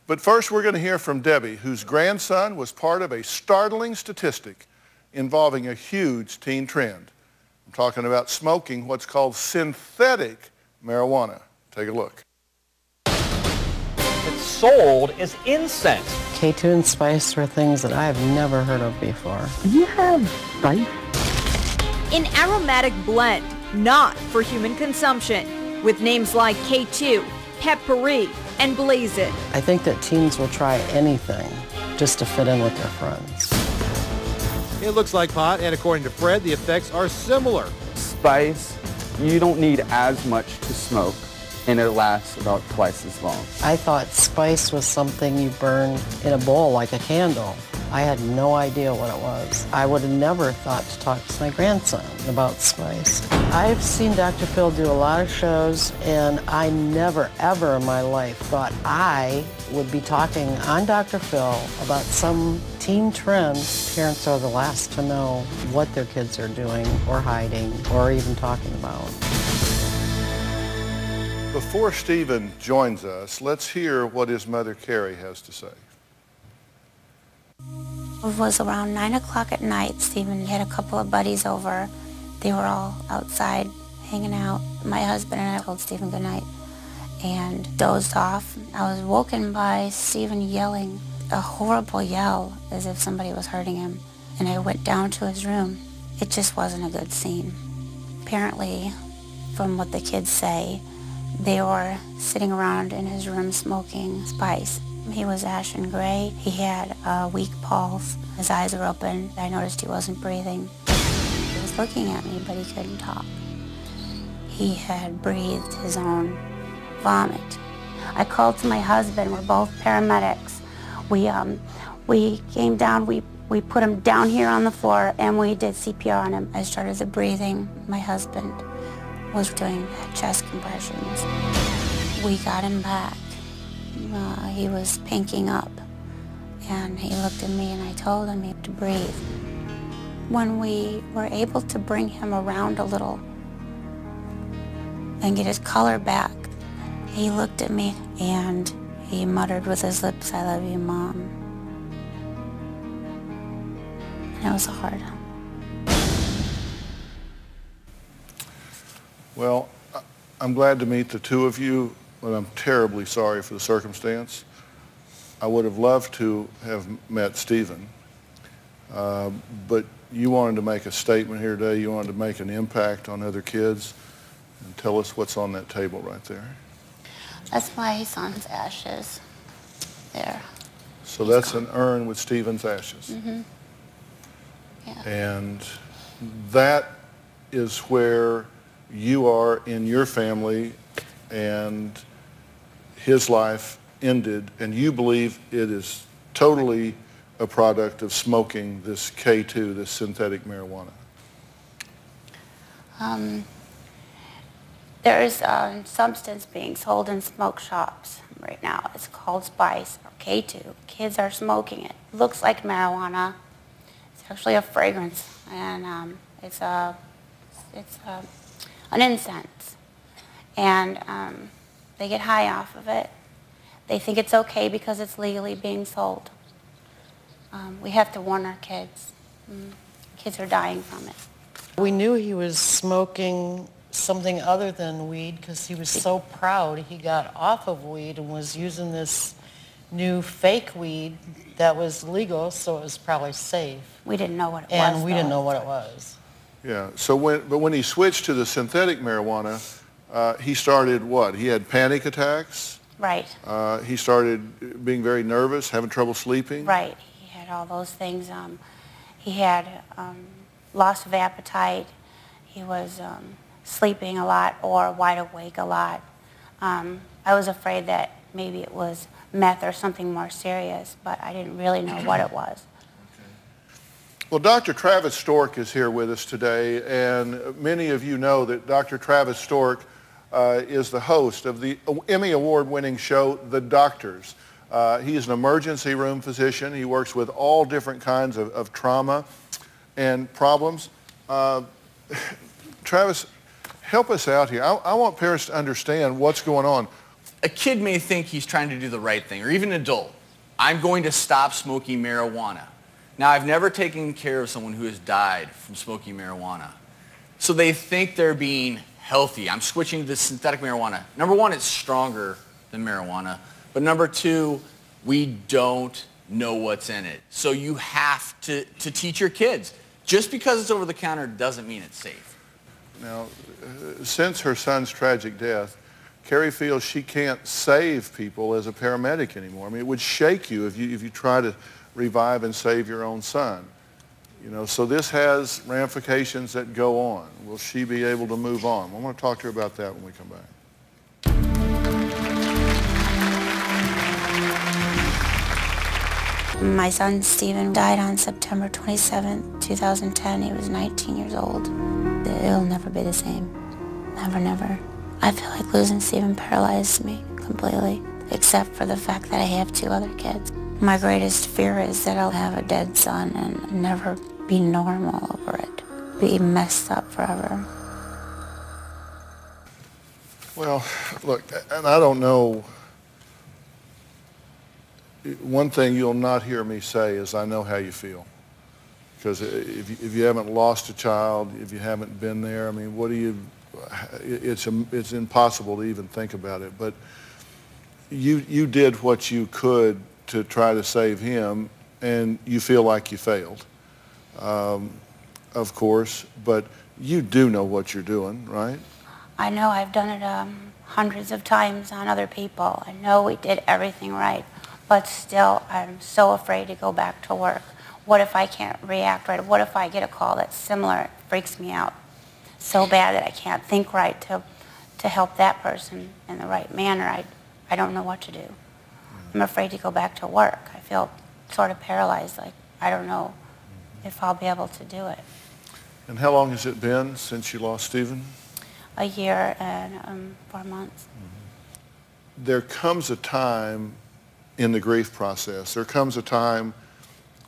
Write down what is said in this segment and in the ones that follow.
But first, we're going to hear from Debbie, whose grandson was part of a startling statistic involving a huge teen trend. I'm talking about smoking what's called synthetic marijuana. Take a look. It's sold as incense. K2 and spice were things that I've never heard of before. Do you have spice? An aromatic blend, not for human consumption, with names like K2, Peppery, and Blaze It. I think that teens will try anything just to fit in with their friends. It looks like pot, and according to Fred, the effects are similar. Spice, you don't need as much to smoke, and it lasts about twice as long. I thought spice was something you burn in a bowl like a candle. I had no idea what it was. I would have never thought to talk to my grandson about spice. I've seen Dr. Phil do a lot of shows, and I never, ever in my life thought I would be talking on Dr. Phil about some teen trend. Parents are the last to know what their kids are doing or hiding or even talking about. Before Stephen joins us, let's hear what his mother, Carrie, has to say. It was around 9 o'clock at night. Stephen had a couple of buddies over. They were all outside hanging out. My husband and I told Stephen goodnight and dozed off. I was woken by Stephen yelling, a horrible yell, as if somebody was hurting him. And I went down to his room. It just wasn't a good scene. Apparently, from what the kids say, they were sitting around in his room smoking spice. He was ashen gray. He had a weak pulse. His eyes were open. I noticed he wasn't breathing. He was looking at me, but he couldn't talk. He had breathed his own vomit. I called to my husband. We're both paramedics. We came down. We put him down here on the floor, and we did CPR on him. I started the breathing. My husband was doing chest compressions. We got him back. He was pinking up, and he looked at me, and I told him he had to breathe. When we were able to bring him around a little and get his color back, he looked at me, and he muttered with his lips, "I love you, Mom." And it was hard. Well, I'm glad to meet the two of you, but I'm terribly sorry for the circumstance. I would have loved to have met Stephen, but you wanted to make a statement here today. You wanted to make an impact on other kids. And tell us what's on that table right there. That's my son's ashes there. So that's an urn with Stephen's ashes. Mm-hmm. Yeah. And that is where you are in your family, and his life ended, and you believe it is totally a product of smoking this K2, this synthetic marijuana. There is a substance being sold in smoke shops right now. It's called Spice, or K2. Kids are smoking it. It looks like marijuana. It's actually a fragrance, and it's an incense. And they get high off of it. They think it's okay because it's legally being sold. We have to warn our kids. Kids are dying from it. We knew he was smoking something other than weed because he was so proud he got off of weed and was using this new fake weed that was legal, so it was probably safe. We didn't know what it was. And we didn't know what it was. Yeah, so when he switched to the synthetic marijuana, he started what? He had panic attacks? Right. He started being very nervous, having trouble sleeping? Right. He had all those things. He had loss of appetite. He was sleeping a lot or wide awake a lot. I was afraid that maybe it was meth or something more serious, but I didn't really know what it was. Well, Dr. Travis Stork is here with us today, and many of you know that Dr. Travis Stork is the host of the Emmy Award-winning show, The Doctors. He is an emergency room physician. He works with all different kinds of trauma and problems. Travis, help us out here. I want parents to understand what's going on. a kid may think he's trying to do the right thing, or even an adult. I'm going to stop smoking marijuana. Now, I've never taken care of someone who has died from smoking marijuana. So they think they're being healthy. I'm switching to synthetic marijuana. Number one, it's stronger than marijuana. But number two, we don't know what's in it. So you have to teach your kids. Just because it's over the counter doesn't mean it's safe. Now, since her son's tragic death, Carrie feels she can't save people as a paramedic anymore. I mean, it would shake you if you try to revive and save your own son. You know, so this has ramifications that go on. Will she be able to move on? I want to talk to her about that when we come back. My son Stephen died on September 27, 2010. He was 19 years old. It'll never be the same. Never, never. I feel like losing Stephen paralyzed me completely, except for the fact that I have 2 other kids. My greatest fear is that I'll have a dead son and never be normal over it, be messed up forever. Well, look, and I don't know, one thing you'll not hear me say is I know how you feel. Because if you haven't lost a child, if you haven't been there, I mean, what do you, it's impossible to even think about it. But you did what you could to try to save him, and you feel like you failed, of course, but you do know what you're doing, right? I know I've done it hundreds of times on other people. I know we did everything right, but still I'm so afraid to go back to work. What if I can't react right? What if I get a call that's similar? It freaks me out so bad that I can't think right to help that person in the right manner. I don't know what to do. I'm afraid to go back to work. I feel sort of paralyzed, like I don't know if I'll be able to do it. And how long has it been since you lost Stephen? A year and 4 months. Mm-hmm. There comes a time in the grief process, there comes a time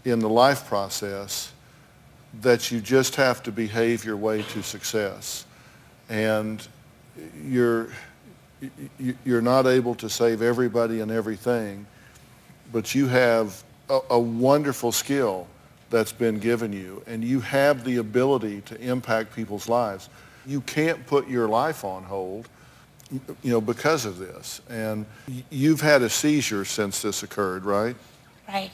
in the life process that you just have to behave your way to success. And you're not able to save everybody and everything, but you have a wonderful skill that's been given you, and you have the ability to impact people's lives. You can't put your life on hold, you know, because of this. And you've had a seizure since this occurred, right? Right.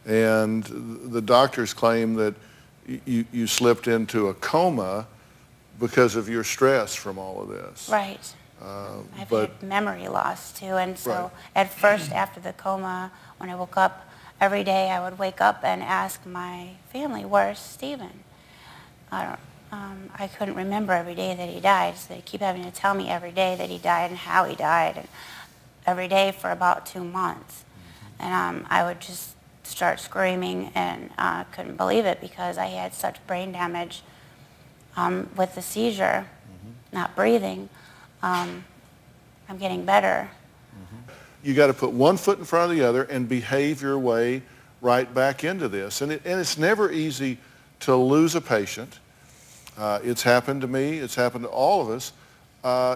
And the doctors claim that you slipped into a coma because of your stress from all of this. Right. I've had memory loss too, and so at first after the coma, when I woke up, every day I would wake up and ask my family, where's Stephen? I couldn't remember every day that he died, so they keep having to tell me every day that he died and how he died, and every day for about 2 months. And I would just start screaming, and I couldn't believe it because I had such brain damage with the seizure, not breathing. I'm getting better. You got to put one foot in front of the other and behave your way right back into this. And it's never easy to lose a patient. It's happened to me. It's happened to all of us.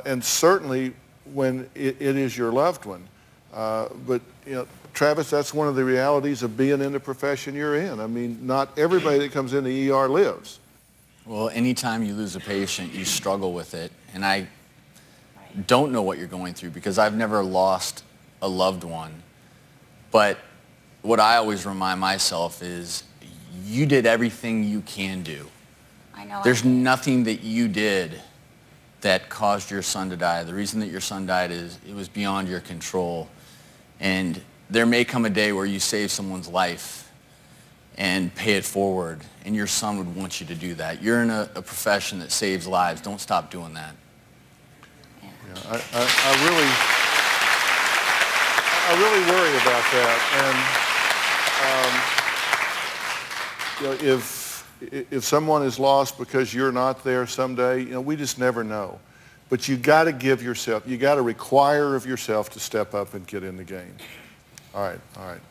And certainly when it is your loved one. But, you know, Travis, that's one of the realities of being in the profession you're in. I mean, not everybody that comes in the ER lives. Well, anytime you lose a patient, you struggle with it. And I don't know what you're going through because I've never lost a loved one. But what I always remind myself is you did everything you can do. I know. There's nothing that you did that caused your son to die. The reason that your son died is it was beyond your control. And there may come a day where you save someone's life and pay it forward, and your son would want you to do that. You're in a profession that saves lives. Don't stop doing that. Yeah, I really worry about that. And you know, if someone is lost because you're not there someday, you know, we just never know. But you got to give yourself, you got to require of yourself to step up and get in the game. All right, all right.